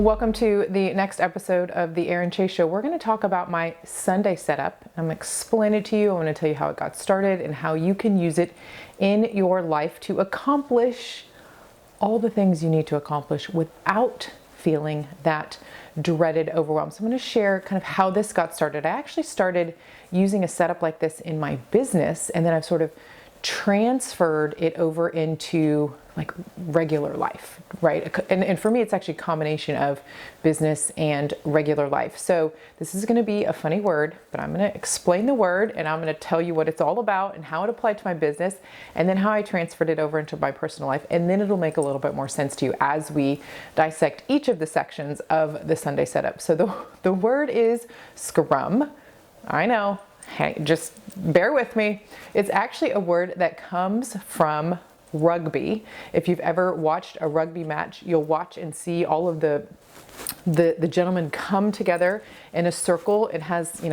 Welcome to the next episode of the Erin Chase Show. We're going to talk about my Sunday setup. I'm going to explain it to you. I'm going to tell you how it got started and how you can use it in your life to accomplish all the things you need to accomplish without feeling that dreaded overwhelm. So I'm going to share kind of how this got started. I actually started using a setup like this in my business, and then I've sort of transferred it over into like regular life, right? And for me, it's actually a combination of business and regular life. So this is going to be a funny word, but I'm going to explain the word and I'm going to tell you what it's all about and how it applied to my business and then how I transferred it over into my personal life. And then it'll make a little bit more sense to you as we dissect each of the sections of the Sunday setup. So the word is scrum. I know. Hey, just bear with me. It's actually a word that comes from rugby. If you've ever watched a rugby match, you'll watch and see all of the gentlemen come together in a circle. It has, I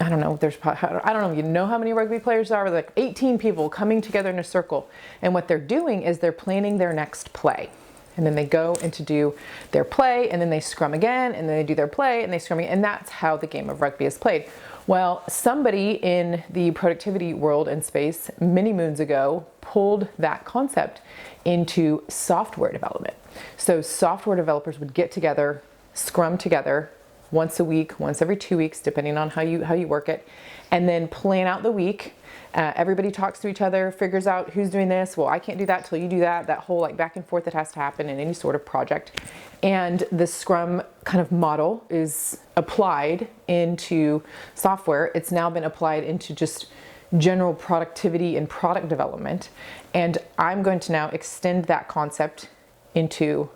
don't know, I don't know, you know how many rugby players there are, like 18 people coming together in a circle. And what they're doing is they're planning their next play. And then they go and to do their play, and then they scrum again, and then they do their play, and they scrum again. And that's how the game of rugby is played. Well, somebody in the productivity world and space many moons ago pulled that concept into software development. So software developers would get together, scrum together once a week, once every 2 weeks, depending on how you work it, and then plan out the week. Everybody talks to each other, figures out who's doing this. Well, I can't do that till you do that. That whole like back and forth that has to happen in any sort of project. And the Scrum kind of model is applied into software. It's now been applied into just general productivity and product development. And I'm going to now extend that concept into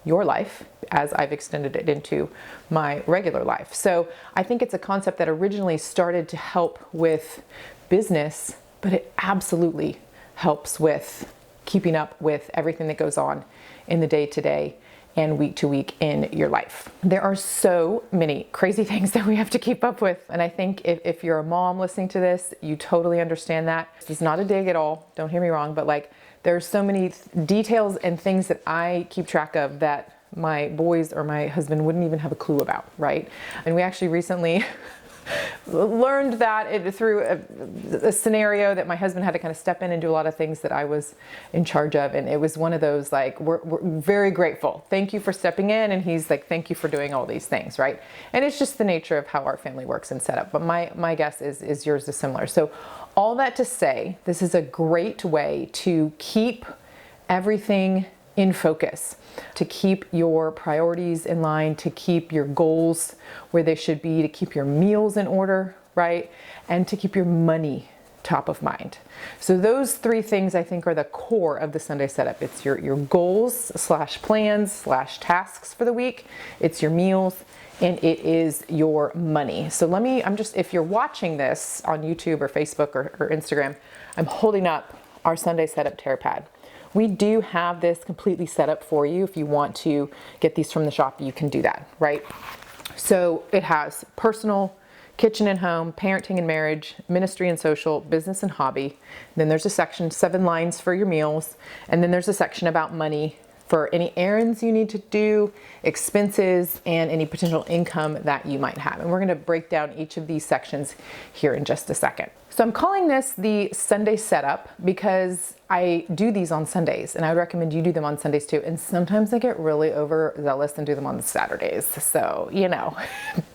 your life as I've extended it into my regular life. So I think it's a concept that originally started to help with business, but it absolutely helps with keeping up with everything that goes on in the day-to-day and week-to-week in your life. There are so many crazy things that we have to keep up with. And I think if you're a mom listening to this, you totally understand that. This is not a dig at all, don't hear me wrong, but like there's so many details and things that I keep track of that my boys or my husband wouldn't even have a clue about, right? And we actually recently learned that through a scenario that my husband had to kind of step in and do a lot of things that I was in charge of. And it was one of those like, we're very grateful. Thank you for stepping in. And he's like, thank you for doing all these things, right? And it's just the nature of how our family works and set up. But my guess is yours is similar. So all that to say, this is a great way to keep everything in focus, to keep your priorities in line, to keep your goals where they should be, to keep your meals in order, right? And to keep your money top of mind. So those three things I think are the core of the Sunday setup. It's your goals / plans / tasks for the week. It's your meals, and it is your money. So if you're watching this on YouTube or Facebook or Instagram, I'm holding up our Sunday setup tear pad. We do have this completely set up for you. If you want to get these from the shop, you can do that, right? So it has personal, kitchen and home, parenting and marriage, ministry and social, business and hobby. Then there's a section, 7 lines for your meals. And then there's a section about money for any errands you need to do, expenses, and any potential income that you might have. And we're gonna break down each of these sections here in just a second. So I'm calling this the Sunday setup because I do these on Sundays, and I would recommend you do them on Sundays too. And sometimes I get really overzealous and do them on Saturdays. So,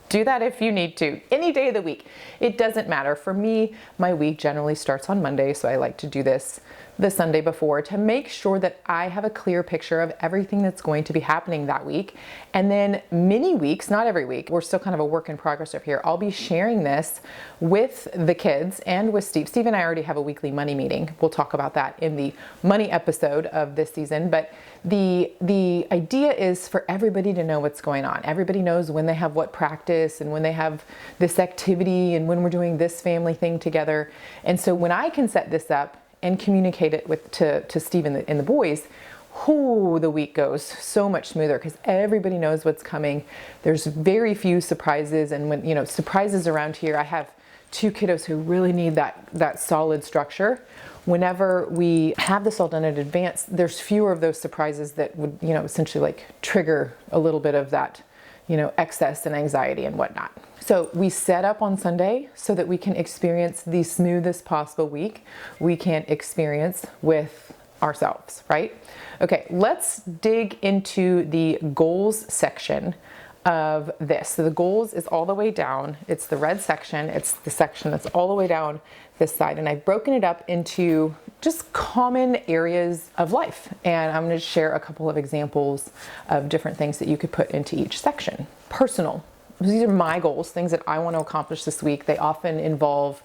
do that if you need to, any day of the week. It doesn't matter. For me, my week generally starts on Monday, so I like to do this the Sunday before to make sure that I have a clear picture of everything that's going to be happening that week. And then many weeks, not every week, we're still kind of a work in progress over here, I'll be sharing this with the kids and with Steve. Steve and I already have a weekly money meeting. We'll talk about that in the money episode of this season. But the idea is for everybody to know what's going on. Everybody knows when they have what practice and when they have this activity and when we're doing this family thing together. And so when I can set this up and communicate it to Steve and the boys, the week goes so much smoother because everybody knows what's coming. There's very few surprises. And when, surprises around here, I have 2 kiddos who really need that solid structure. Whenever we have this all done in advance, there's fewer of those surprises that would, essentially like trigger a little bit of that, excess and anxiety and whatnot. So we set up on Sunday so that we can experience the smoothest possible week we can experience with ourselves, right? Okay, let's dig into the goals section of this. So the goals is all the way down. It's the red section. It's the section that's all the way down this side. And I've broken it up into just common areas of life. And I'm going to share a couple of examples of different things that you could put into each section. Personal. These are my goals, things that I want to accomplish this week. They often involve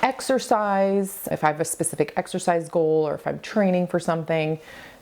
exercise. If I have a specific exercise goal or if I'm training for something,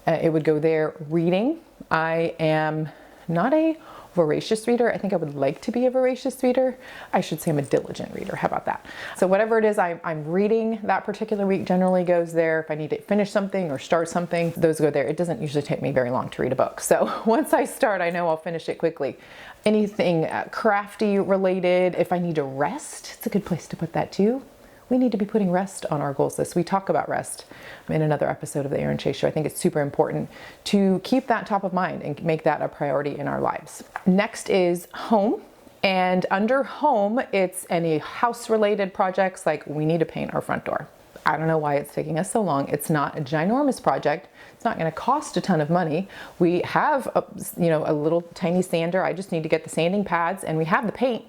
it would go there. Reading. I am not a voracious reader. I think I would like to be a voracious reader. I should say I'm a diligent reader. How about that? So whatever it is I'm reading that particular week generally goes there. If I need to finish something or start something, those go there. It doesn't usually take me very long to read a book. So once I start, I know I'll finish it quickly. Anything crafty related, if I need to rest, it's a good place to put that too. We need to be putting rest on our goals list. We talk about rest in another episode of the Erin Chase Show. I think it's super important to keep that top of mind and make that a priority in our lives. Next is home. And under home, it's any house-related projects like we need to paint our front door. I don't know why it's taking us so long. It's not a ginormous project. It's not going to cost a ton of money. We have a little tiny sander. I just need to get the sanding pads and we have the paint.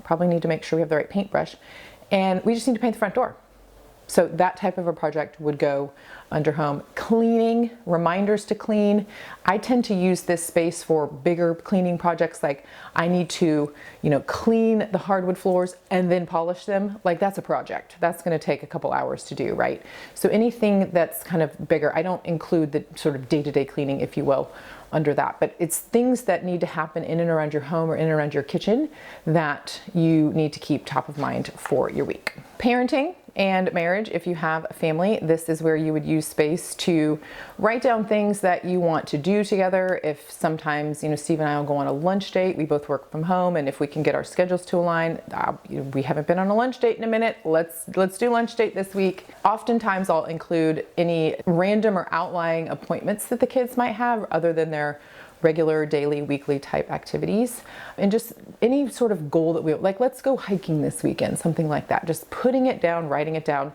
Probably need to make sure we have the right paintbrush. And we just need to paint the front door. So that type of a project would go under home. Cleaning, reminders to clean. I tend to use this space for bigger cleaning projects like I need to, clean the hardwood floors and then polish them. Like that's a project. That's going to take a couple hours to do, right? So anything that's kind of bigger, I don't include the sort of day-to-day cleaning, if you will, under that, but it's things that need to happen in and around your home or in and around your kitchen that you need to keep top of mind for your week. Parenting and marriage, if you have a family, this is where you would use space to write down things that you want to do together. If sometimes, Steve and I will go on a lunch date, we both work from home, and if we can get our schedules to align, we haven't been on a lunch date in a minute, let's do lunch date this week. Oftentimes I'll include any random or outlying appointments that the kids might have other than their regular daily, weekly type activities, and just any sort of goal that we like, let's go hiking this weekend, something like that. Just putting it down, writing it down.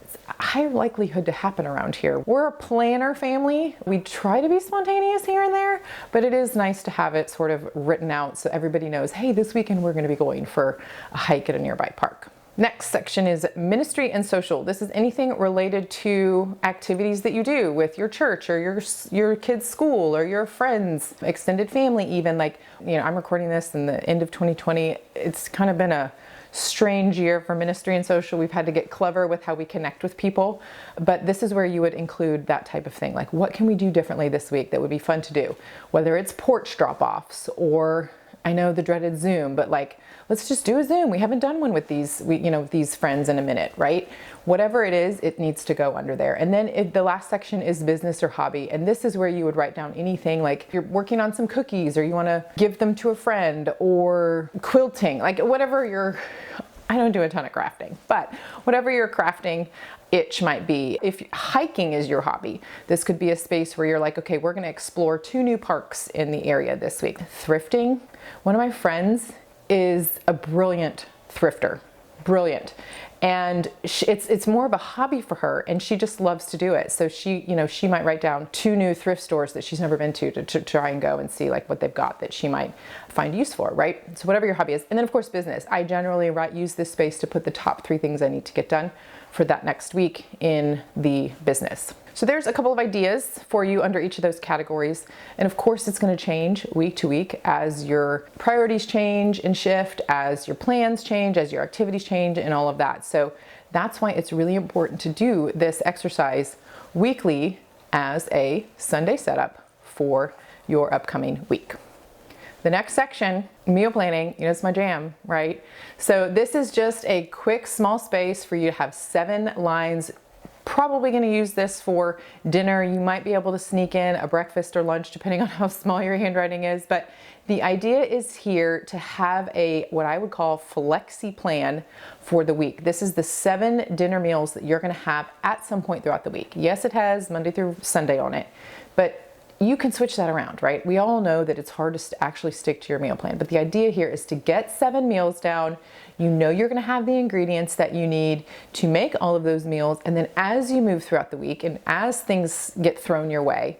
It's a higher likelihood to happen around here. We're a planner family. We try to be spontaneous here and there, but it is nice to have it sort of written out so everybody knows, hey, this weekend we're going to be going for a hike at a nearby park. Next section is ministry and social. This is anything related to activities that you do with your church or your kids' school or your friends, extended family even. Like, I'm recording this in the end of 2020. It's kind of been a strange year for ministry and social. We've had to get clever with how we connect with people, but this is where you would include that type of thing. Like, what can we do differently this week that would be fun to do? Whether it's porch drop-offs or I know the dreaded Zoom, but like, let's just do a Zoom. We haven't done one with these friends in a minute, right? Whatever it is, it needs to go under there. And then the last section is business or hobby. And this is where you would write down anything like you're working on some cookies or you want to give them to a friend or quilting, like whatever I don't do a ton of crafting, but whatever your crafting itch might be. If hiking is your hobby, this could be a space where you're like, okay, we're going to explore 2 new parks in the area this week. Thrifting. One of my friends is a brilliant thrifter, brilliant. And it's more of a hobby for her and she just loves to do it. So she might write down 2 new thrift stores that she's never been to try and go and see like what they've got that she might find use for, right? So whatever your hobby is. And then of course, business. I generally use this space to put the top 3 things I need to get done for that next week in the business. So there's a couple of ideas for you under each of those categories. And of course, it's going to change week to week as your priorities change and shift, as your plans change, as your activities change, and all of that. So that's why it's really important to do this exercise weekly as a Sunday setup for your upcoming week. The next section, meal planning, it's my jam, right? So this is just a quick small space for you to have 7 lines probably going to use this for dinner. You might be able to sneak in a breakfast or lunch depending on how small your handwriting is, but the idea is here to have a, what I would call, flexi plan for the week. This is the 7 dinner meals that you're going to have at some point throughout the week. Yes, it has Monday through Sunday on it, but you can switch that around, right? We all know that it's hard to actually stick to your meal plan, but the idea here is to get 7 meals down. You know you're going to have the ingredients that you need to make all of those meals, and then as you move throughout the week and as things get thrown your way,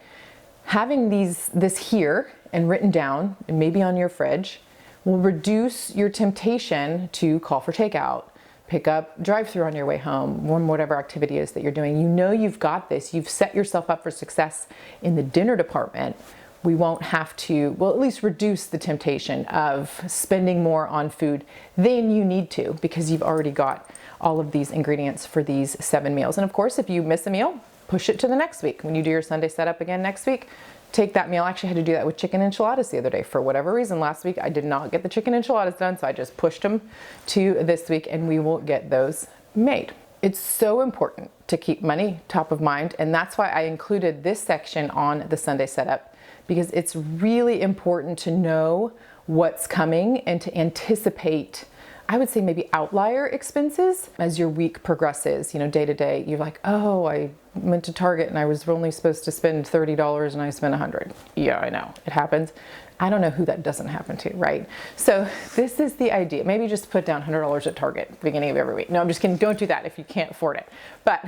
having this here and written down and maybe on your fridge will reduce your temptation to call for takeout, pick up, drive through on your way home, or whatever activity is that you're doing. You know you've got this. You've set yourself up for success in the dinner department. We won't have to, well, at least reduce the temptation of spending more on food than you need to, because you've already got all of these ingredients for these 7 meals. And of course, if you miss a meal, push it to the next week. When you do your Sunday setup again next week, take that meal. I actually had to do that with chicken enchiladas the other day. For whatever reason, last week I did not get the chicken enchiladas done, so I just pushed them to this week, and we will get those made. It's so important to keep money top of mind, and that's why I included this section on the Sunday setup, because it's really important to know what's coming and to anticipate, I would say, maybe outlier expenses as your week progresses. You know, day to day, you're like, oh, I went to Target and I was only supposed to spend $30 and I spent $100. Yeah, I know, it happens. I don't know who that doesn't happen to, right? So this is the idea. Maybe just put down $100 at Target at the beginning of every week. No, I'm just kidding. Don't do that if you can't afford it. But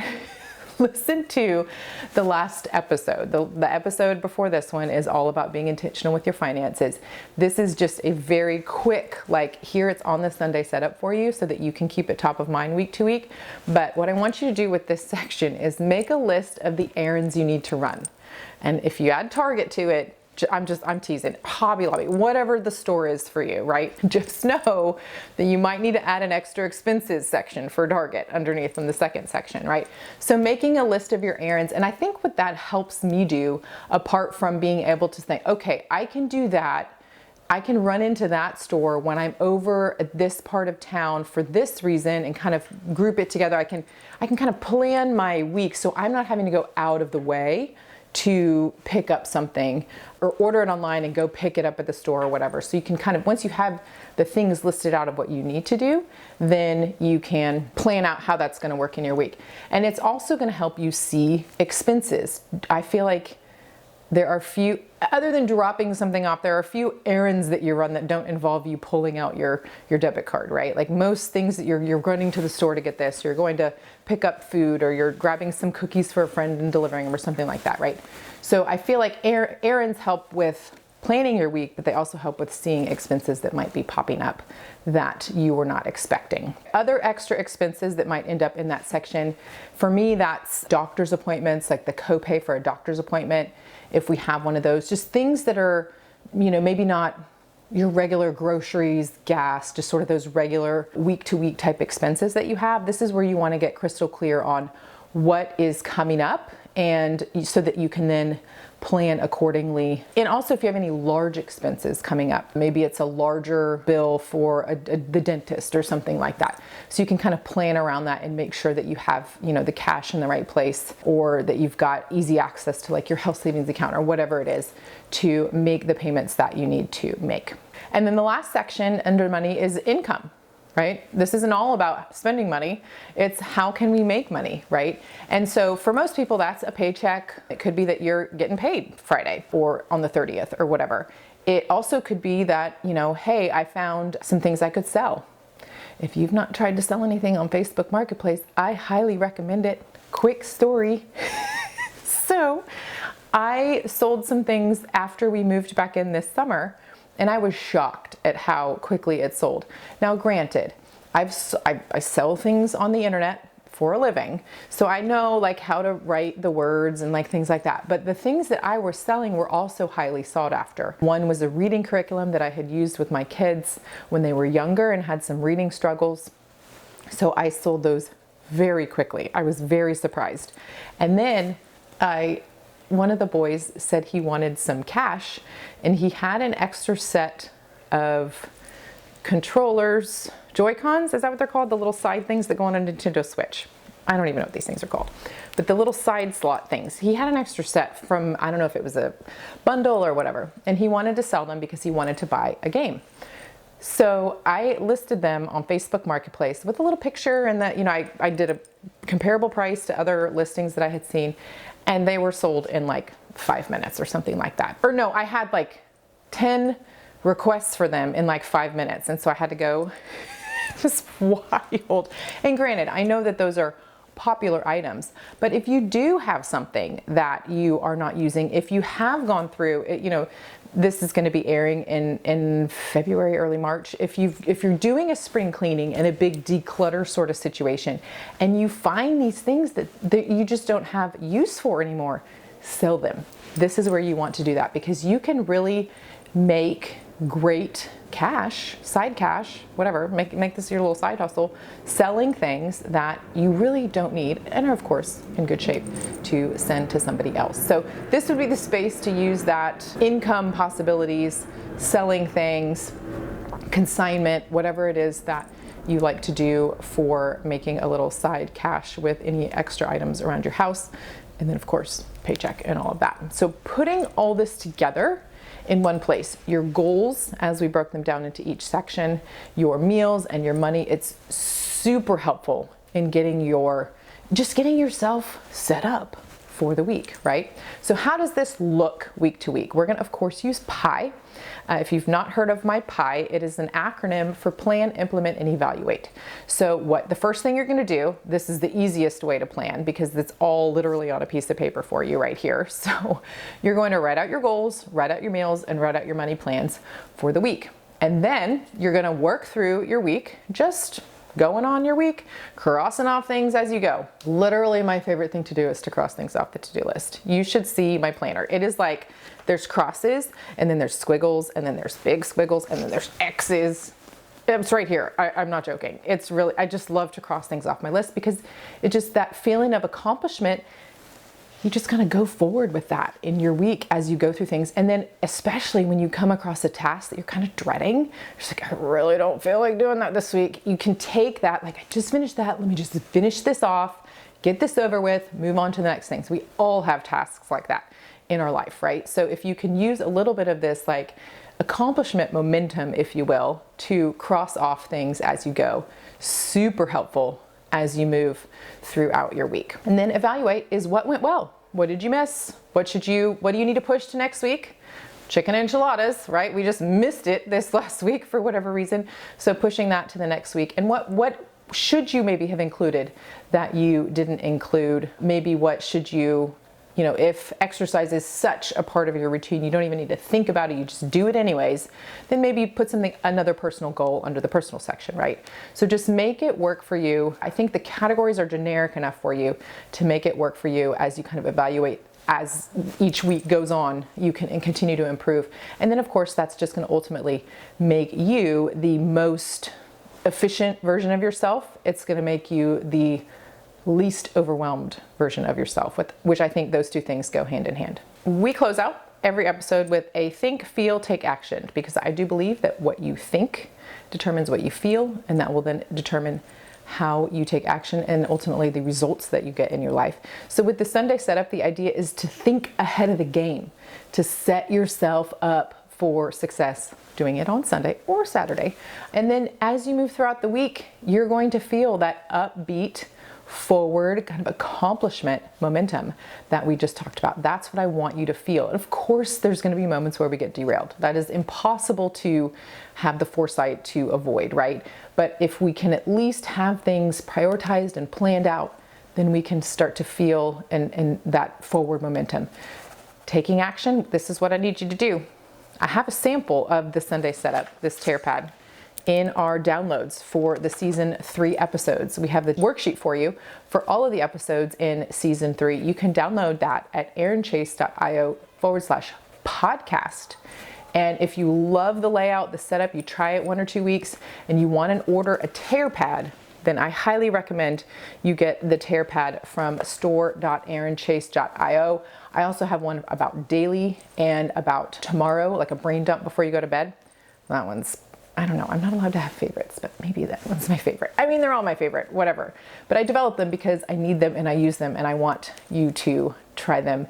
listen to the last episode. The episode before this one is all about being intentional with your finances. This is just a very quick, like, here it's on the Sunday setup for you so that you can keep it top of mind week to week. But what I want you to do with this section is make a list of the errands you need to run. And if you add Target to it, I'm teasing, Hobby Lobby, whatever the store is for you, right? Just know that you might need to add an extra expenses section for Target underneath in the second section, right? So making a list of your errands, and I think what that helps me do, apart from being able to think, okay, I can do that, I can run into that store when I'm over at this part of town for this reason, and kind of group it together. I can kind of plan my week so I'm not having to go out of the way to pick up something or order it online and go pick it up at the store or whatever. So you can kind of, once you have the things listed out of what you need to do, then you can plan out how that's going to work in your week. And it's also going to help you see expenses. I feel like there are few, other than dropping something off, there are a few errands that you run that don't involve you pulling out your debit card, right? Like most things that you're running to the store to get this, you're going to pick up food, or you're grabbing some cookies for a friend and delivering them or something like that, right? So I feel like errands help with planning your week, but they also help with seeing expenses that might be popping up that you were not expecting. Other extra expenses that might end up in that section, for me, that's doctor's appointments, like the copay for a doctor's appointment. If we have one of those, just things that are, you know, maybe not your regular groceries, gas, just sort of those regular week to week type expenses that you have. This is where you want to get crystal clear on what is coming up, and so that you can then plan accordingly. And also if you have any large expenses coming up, maybe it's a larger bill for the dentist or something like that. So you can kind of plan around that and make sure that you have, you know, the cash in the right place, or that you've got easy access to like your health savings account or whatever it is to make the payments that you need to make. And then the last section under money is income. Right? This isn't all about spending money. It's how can we make money, right? And so for most people, that's a paycheck. It could be that you're getting paid Friday or on the 30th or whatever. It also could be that, you know, hey, I found some things I could sell. If you've not tried to sell anything on Facebook Marketplace, I highly recommend it. Quick story. So I sold some things after we moved back in this summer, and I was shocked at how quickly it sold. Now, granted, I sell things on the internet for a living, so I know like how to write the words and like things like that. But the things that I was selling were also highly sought after. One was a reading curriculum that I had used with my kids when they were younger and had some reading struggles. So I sold those very quickly. I was very surprised. And then one of the boys said he wanted some cash, and he had an extra set of controllers, Joy-Cons, is that what they're called? The little side things that go on a Nintendo Switch. I don't even know what these things are called, but the little side slot things. He had an extra set from, I don't know if it was a bundle or whatever, and he wanted to sell them because he wanted to buy a game. So I listed them on Facebook Marketplace with a little picture, and that, you know, I did a comparable price to other listings that I had seen, and they were sold in like 5 minutes or something like that. Or no, I had like 10 requests for them in like 5 minutes, and so I had to go just wild. And granted, I know that those are popular items, but if you do have something that you are not using, if you have gone through it, you know, this is going to be airing in February, early March. If you're doing a spring cleaning and a big declutter sort of situation, and you find these things that you just don't have use for anymore, sell them. This is where you want to do that, because you can really make great cash, side cash, whatever, make this your little side hustle, selling things that you really don't need and are of course in good shape to send to somebody else. So this would be the space to use that income possibilities, selling things, consignment, whatever it is that you like to do for making a little side cash with any extra items around your house. And then of course, paycheck and all of that. So putting all this together in one place, your goals, as we broke them down into each section, your meals and your money, it's super helpful in getting yourself set up for the week, right? So how does this look week to week? We're gonna, of course, use PIE. If you've not heard of my PIE, it is an acronym for plan, implement, and evaluate. So the first thing you're gonna do, this is the easiest way to plan because it's all literally on a piece of paper for you right here. So you're going to write out your goals, write out your meals, and write out your money plans for the week. And then you're gonna work through your week, just going on your week, crossing off things as you go. Literally my favorite thing to do is to cross things off the to-do list. You should see my planner. It is like there's crosses, and then there's squiggles, and then there's big squiggles, and then there's X's. It's right here. I'm not joking. It's really, I just love to cross things off my list because it's just that feeling of accomplishment. You just kind of go forward with that in your week as you go through things. And then especially when you come across a task that you're kind of dreading, you're just like, I really don't feel like doing that this week. You can take that, like, I just finished that. Let me just finish this off, get this over with, move on to the next thing. So we all have tasks like that in our life, right? So if you can use a little bit of this like accomplishment momentum, if you will, to cross off things as you go, super helpful as you move throughout your week. And then evaluate is what went well. What did you miss? What do you need to push to next week? Chicken enchiladas, right? We just missed it this last week for whatever reason. So pushing that to the next week. And what should you maybe have included that you didn't include? Maybe what should you, if exercise is such a part of your routine, you don't even need to think about it, you just do it anyways, then maybe put another personal goal under the personal section, right? So just make it work for you. I think the categories are generic enough for you to make it work for you as you kind of evaluate as each week goes on, you can continue to improve. And then of course, that's just going to ultimately make you the most efficient version of yourself. It's going to make you the least overwhelmed version of yourself, which I think those two things go hand in hand. We close out every episode with a think, feel, take action, because I do believe that what you think determines what you feel, and that will then determine how you take action and ultimately the results that you get in your life. So with the Sunday setup, the idea is to think ahead of the game, to set yourself up for success doing it on Sunday or Saturday. And then as you move throughout the week, you're going to feel that upbeat, forward kind of accomplishment momentum that we just talked about. That's what I want you to feel. And of course, there's going to be moments where we get derailed. That is impossible to have the foresight to avoid, right? But if we can at least have things prioritized and planned out, then we can start to feel and that forward momentum. Taking action, this is what I need you to do. I have a sample of the Sunday setup, this tear pad, in our downloads for the season 3 episodes. We have the worksheet for you for all of the episodes in season 3. You can download that at erinchase.io/podcast. And if you love the layout, the setup, you try it 1 or 2 weeks and you want to order a tear pad, then I highly recommend you get the tear pad from store.erinchase.io. I also have one about daily and about tomorrow, like a brain dump before you go to bed. That one's I don't know, I'm not allowed to have favorites, but maybe that one's my favorite. I mean, they're all my favorite, whatever. But I developed them because I need them and I use them, and I want you to try them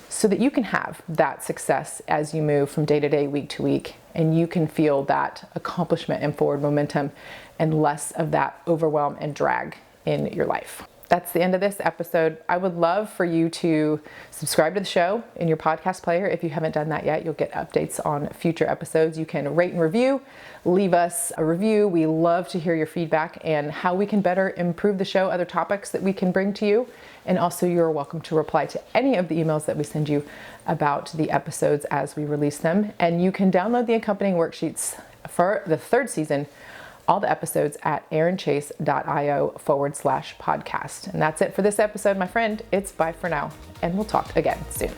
so that you can have that success as you move from day to day, week to week, and you can feel that accomplishment and forward momentum and less of that overwhelm and drag in your life. That's the end of this episode. I would love for you to subscribe to the show in your podcast player. If you haven't done that yet, you'll get updates on future episodes. You can rate and review, leave us a review. We love to hear your feedback and how we can better improve the show, other topics that we can bring to you. And also, you're welcome to reply to any of the emails that we send you about the episodes as we release them. And you can download the accompanying worksheets for the third season, all the episodes at erinchase.io/podcast. And that's it for this episode, my friend. It's bye for now, and we'll talk again soon.